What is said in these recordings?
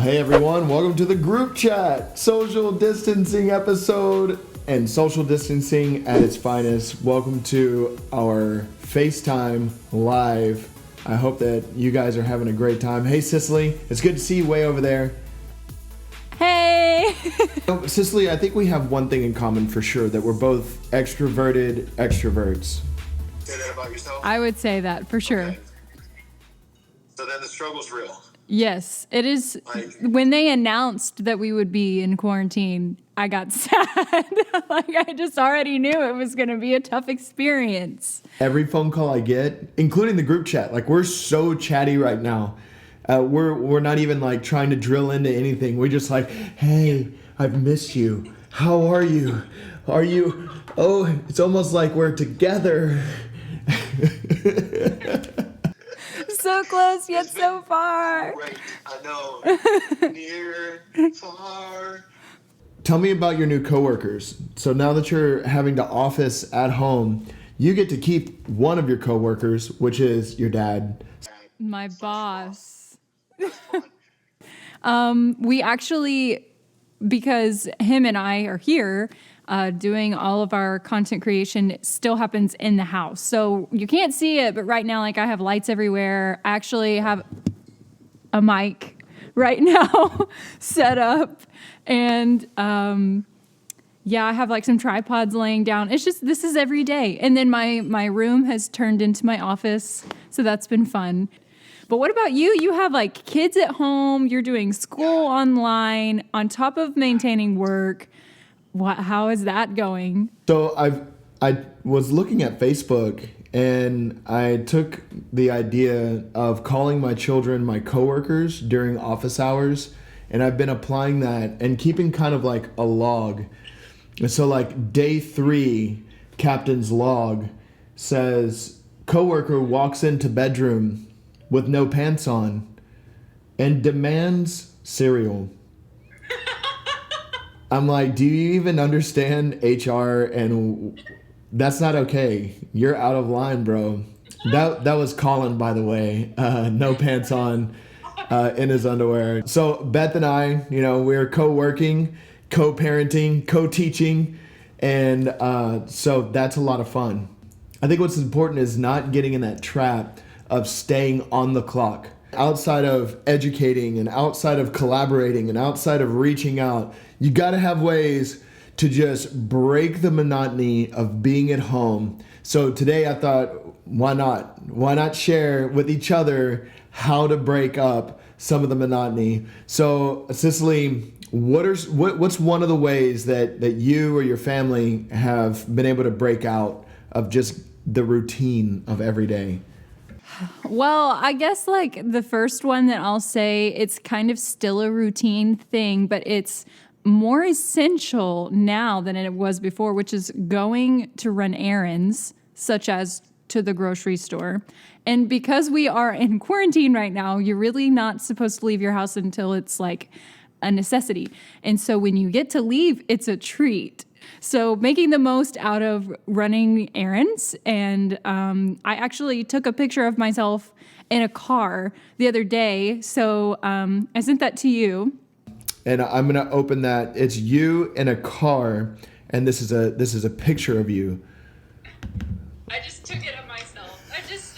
Hey everyone, welcome to the group chat, social distancing episode, and social distancing at its finest. Welcome to our FaceTime live. I hope that you guys are having a great time. Hey Cicely, it's good to see you way over there. Hey! Cicely, I think we have one thing in common for sure, that we're both extroverted extroverts. Say that about yourself? I would say that for sure. Okay. So then the struggle's real. Yes, it is. When they announced that we would be in quarantine, I got sad. I just already knew it was going to be a tough experience. Every phone call I get, including the group chat, we're so chatty right now. We're not even trying to drill into anything. We're just hey, I've missed you. How are you? Are you? Oh, it's almost like we're together. So close yet so far. Right, I know. Near, far. Tell me about your new coworkers. So now that you're having the office at home, you get to keep one of your coworkers, which is your dad. My boss. We actually, because him and I are here, doing all of our content creation, it still happens in the house. So you can't see it, but right now, I have lights everywhere. I actually have a mic right now set up. And I have some tripods laying down. It's just, this is every day. And then my room has turned into my office. So that's been fun. But what about you? You have kids at home. You're doing school online on top of maintaining work. How is that going? So I was looking at Facebook and I took the idea of calling my children my coworkers during office hours, and I've been applying that and keeping kind of a log. And so day 3, captain's log says coworker walks into bedroom with no pants on and demands cereal. I'm do you even understand HR? And that's not okay. You're out of line, bro. That was Colin, by the way. No pants on, in his underwear. So Beth and I, we're co-working, co-parenting, co-teaching. And so that's a lot of fun. I think what's important is not getting in that trap of staying on the clock. Outside of educating and outside of collaborating and outside of reaching out, you got to have ways to just break the monotony of being at home. So today I thought, why not? Why not share with each other how to break up some of the monotony? So Cicely, what's one of the ways that you or your family have been able to break out of just the routine of every day? Well, I guess the first one that I'll say, it's kind of still a routine thing, but it's more essential now than it was before, which is going to run errands, such as to the grocery store. And because we are in quarantine right now, you're really not supposed to leave your house until it's a necessity. And so when you get to leave, it's a treat. So making the most out of running errands. And I actually took a picture of myself in a car the other day. So I sent that to you. And I'm going to open that. It's you in a car. And this is a picture of you. I just took it of myself. I guess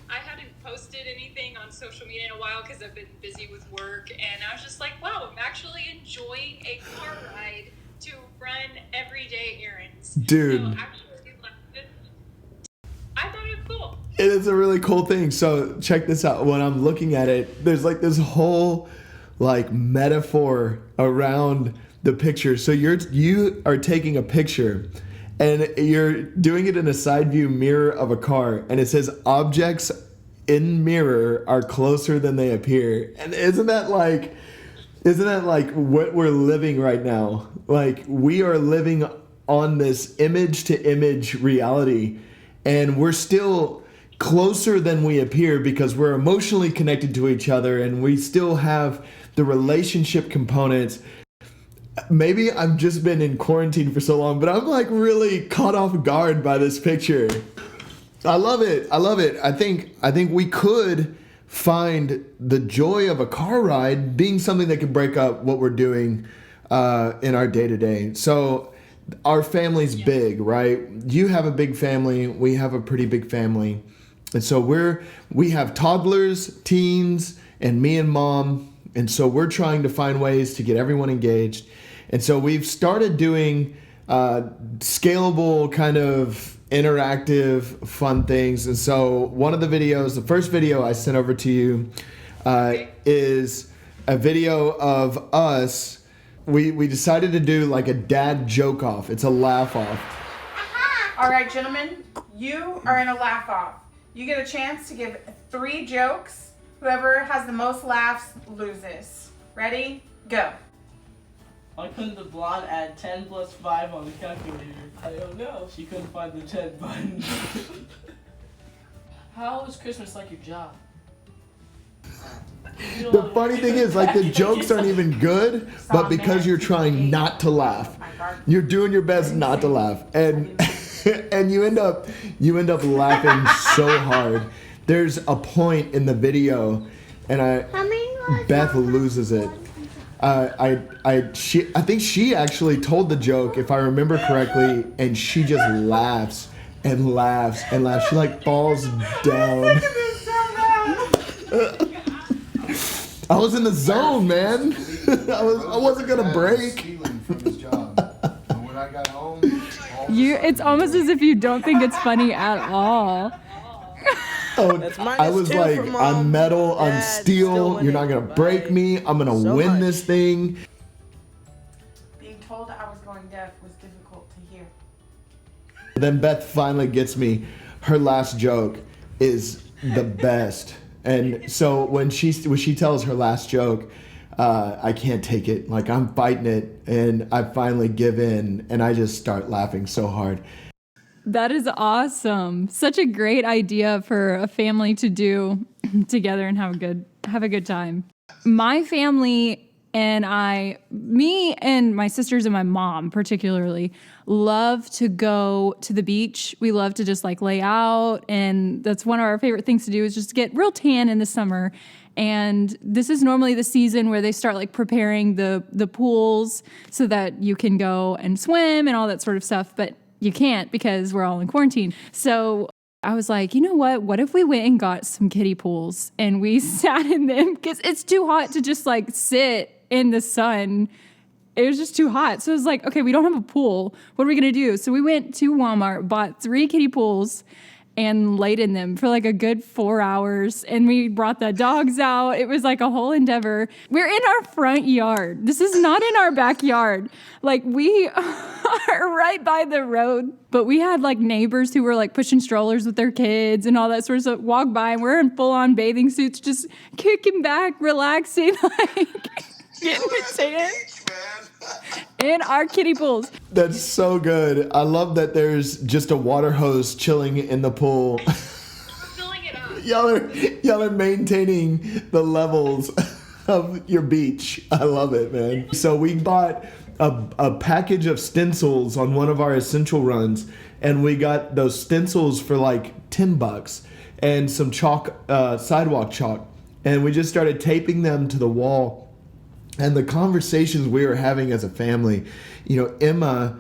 I hadn't posted anything on social media in a while because I've been busy with work. And I was just wow, I'm actually enjoying a car ride to run everyday errands. Dude. So actually, I thought it was cool. It is a really cool thing. So check this out. When I'm looking at it, there's this whole metaphor around the picture. So you are taking a picture and you're doing it in a side view mirror of a car, and it says objects in mirror are closer than they appear. And isn't that what we're living right now? We are living on this image to image reality, and we're still closer than we appear because we're emotionally connected to each other and we still have the relationship components. Maybe I've just been in quarantine for so long, but I'm really caught off guard by this picture. I love it. I think we could find the joy of a car ride being something that can break up what we're doing in our day-to-day. So our family's big, right? You have a big family. We have a pretty big family. And so we have toddlers, teens, and me and mom. And so we're trying to find ways to get everyone engaged. And so we've started doing scalable kind of interactive fun things. And so one of the videos, the first video I sent over to you is a video of us. We decided to do like a dad joke off. It's a laugh off. All right, gentlemen, you are in a laugh off. You get a chance to give 3 jokes. Whoever has the most laughs loses. Ready? Go. Why couldn't the blonde add 10 plus 5 on the calculator? I don't know. She couldn't find the 10 button. How is Christmas like your job? The funny thing is, like, the jokes aren't even good, but because you're trying not to laugh, you're doing your best not to laugh, and and you end up laughing so hard. There's a point in the video, and Beth loses it. I think she actually told the joke, if I remember correctly, and she just laughs and laughs and laughs. She like falls down. I was in the zone, man. I wasn't gonna break. It's almost as if you don't think it's funny at all. Oh, I was like, I'm metal, I'm steel. You're not gonna break me. I'm gonna win this thing. Being told I was going deaf was difficult to hear. Then Beth finally gets me. Her last joke is the best. And so when she tells her last joke, I can't take it. Like, I'm fighting it, and I finally give in, and I just start laughing so hard. That is awesome. Such a great idea for a family to do together and have a good time. My family and me and my sisters and my mom particularly love to go to the beach. We love to just like lay out, and that's one of our favorite things to do is just get real tan in the summer. And this is normally the season where they start like preparing the pools so that you can go and swim and all that sort of stuff. But you can't because we're all in quarantine. So I was like, you know what? What if we went and got some kiddie pools and we sat in them? Because it's too hot to just like sit in the sun. It was just too hot. So I was like, okay, we don't have a pool. What are we going to do? So we went to Walmart, bought 3 kiddie pools, and laid in them for like a good 4 hours. And we brought the dogs out. It was like a whole endeavor. We're in our front yard. This is not in our backyard. Like, we are right by the road. But we had like neighbors who were like pushing strollers with their kids and all that sort of stuff walk by, and we're in full on bathing suits, just kicking back, relaxing, like getting the tan in our kiddie pools. That's so good. I love that there's just a water hose chilling in the pool. Filling it up. Y'all are maintaining the levels of your beach. I love it, man. So we bought a package of stencils on one of our essential runs, and we got those stencils for like $10 and some chalk, sidewalk chalk, and we just started taping them to the wall. And the conversations we were having as a family, you know, Emma,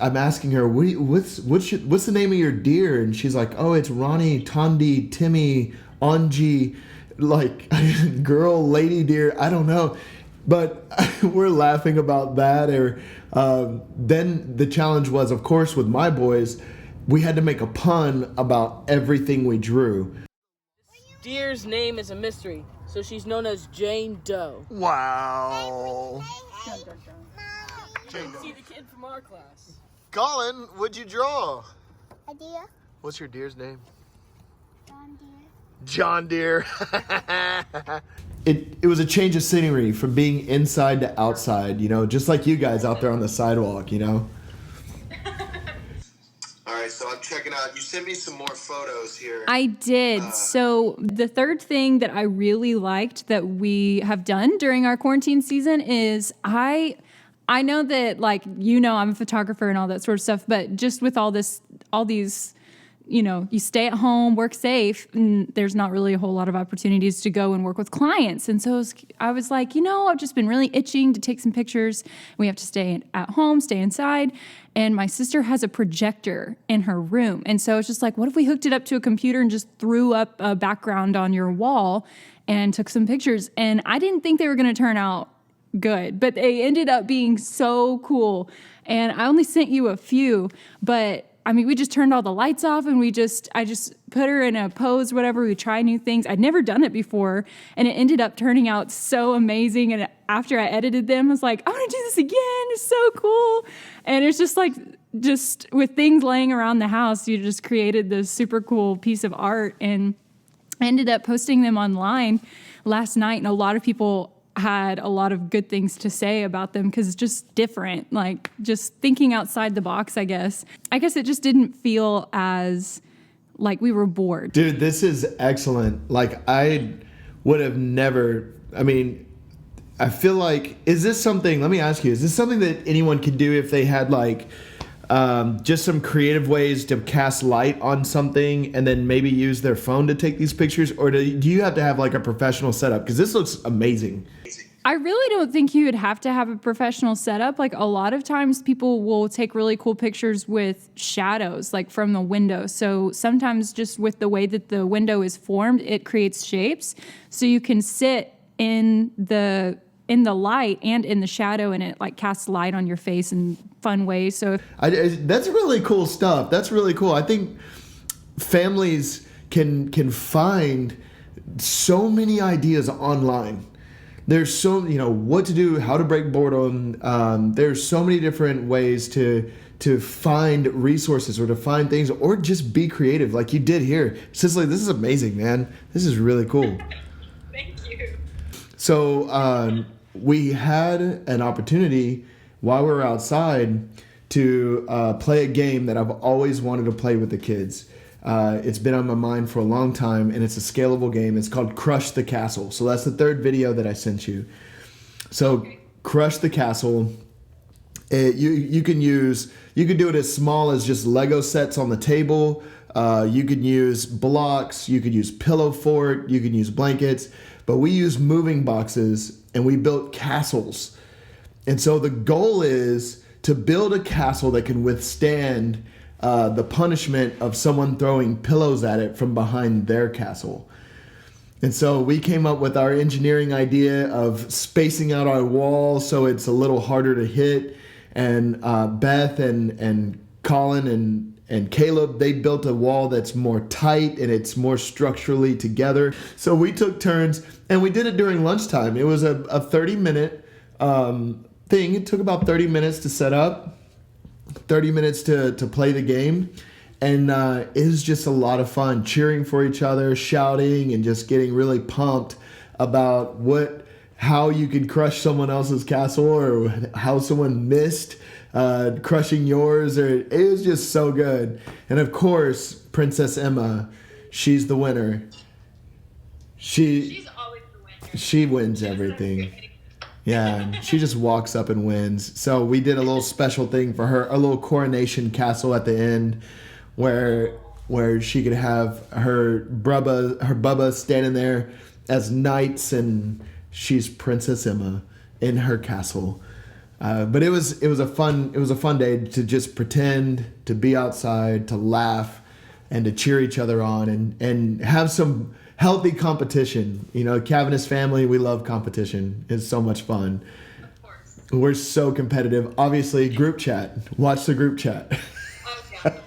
I'm asking her, what's the name of your deer? And she's like, oh, it's Ronnie, Tondi, Timmy, Anji, like girl, lady deer. I don't know. But we're laughing about that. Or then the challenge was, of course, with my boys, we had to make a pun about everything we drew. Deer's name is a mystery, so she's known as Jane Doe. Wow. See the kid from our class. Colin, what'd you draw? A deer. What's your deer's name? John Deere. John Deere. It was a change of scenery from being inside to outside, you know, just like you guys out there on the sidewalk, you know. All right, so I'm checking out. You sent me some more photos here. I did. So the third thing that I really liked that we have done during our quarantine season is I know that, like, you know, I'm a photographer and all that sort of stuff, but just with all these you stay at home, work safe, and there's not really a whole lot of opportunities to go and work with clients. And so I was like, I've just been really itching to take some pictures. We have to stay at home, stay inside. And my sister has a projector in her room. And so it's just like, what if we hooked it up to a computer and just threw up a background on your wall and took some pictures? And I didn't think they were going to turn out good, but they ended up being so cool. And I only sent you a few, but I mean, we just turned all the lights off and I just put her in a pose, whatever. We try new things. I'd never done it before. And it ended up turning out so amazing. And after I edited them, I was like, I want to do this again. It's so cool. And it's just like, just with things laying around the house, you just created this super cool piece of art. And I ended up posting them online last night. And a lot of people had a lot of good things to say about them because it's just different, like just thinking outside the box, I guess. It just didn't feel as like we were bored. Dude, this is excellent. Like I would have never, I feel like, let me ask you, is this something that anyone could do if they had like just some creative ways to cast light on something and then maybe use their phone to take these pictures? Or do you have to have like a professional setup? Because this looks amazing. I really don't think you would have to have a professional setup. Like a lot of times people will take really cool pictures with shadows, like from the window. So sometimes just with the way that the window is formed, it creates shapes. So you can sit in the light and in the shadow, and it like casts light on your face in fun ways. So that's really cool stuff. That's really cool. I think families can find so many ideas online. There's so, what to do, how to break boredom. There's so many different ways to find resources or to find things or just be creative like you did here. Cicely, this is amazing, man. This is really cool. Thank you. So we had an opportunity while we were outside to play a game that I've always wanted to play with the kids. It's been on my mind for a long time, and it's a scalable game. It's called Crush the Castle. So that's the third video that I sent you. So okay. Crush the Castle. You can do it as small as just Lego sets on the table. You could use blocks. You could use pillow fort. You could use blankets. But we use moving boxes, and we built castles. And so the goal is to build a castle that can withstand the punishment of someone throwing pillows at it from behind their castle. And so we came up with our engineering idea of spacing out our wall so it's a little harder to hit. And Beth and Colin and Caleb, they built a wall that's more tight and it's more structurally together. So we took turns and we did it during lunchtime. It was a 30-minute thing. It took about 30 minutes to set up, 30 minutes to play the game. And it was just a lot of fun, cheering for each other, shouting, and just getting really pumped about how you could crush someone else's castle or how someone missed crushing yours. It was just so good. And of course, Princess Emma, she's the winner. She's always the winner. She wins everything. Yeah, she just walks up and wins. So we did a little special thing for her, a little coronation castle at the end where she could have her Bubba standing there as knights, and she's Princess Emma in her castle. But it was a fun day to just pretend, to be outside, to laugh, and to cheer each other on, and have some healthy competition. Cavaness family, we love competition. It's so much fun. Of course. We're so competitive. Obviously, group chat. Watch the group chat. Oh, yeah.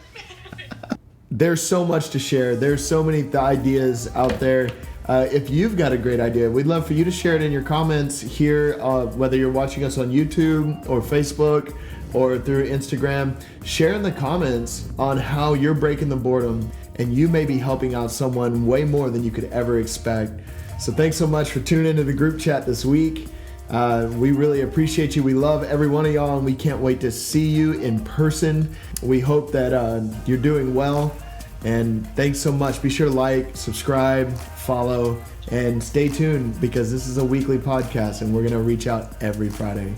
There's so much to share. There's so many ideas out there. If you've got a great idea, we'd love for you to share it in your comments here, whether you're watching us on YouTube or Facebook or through Instagram. Share in the comments on how you're breaking the boredom, and you may be helping out someone way more than you could ever expect. So thanks so much for tuning into the group chat this week. We really appreciate you. We love every one of y'all, and we can't wait to see you in person. We hope that you're doing well. And thanks so much. Be sure to like, subscribe, follow, and stay tuned because this is a weekly podcast and we're going to reach out every Friday.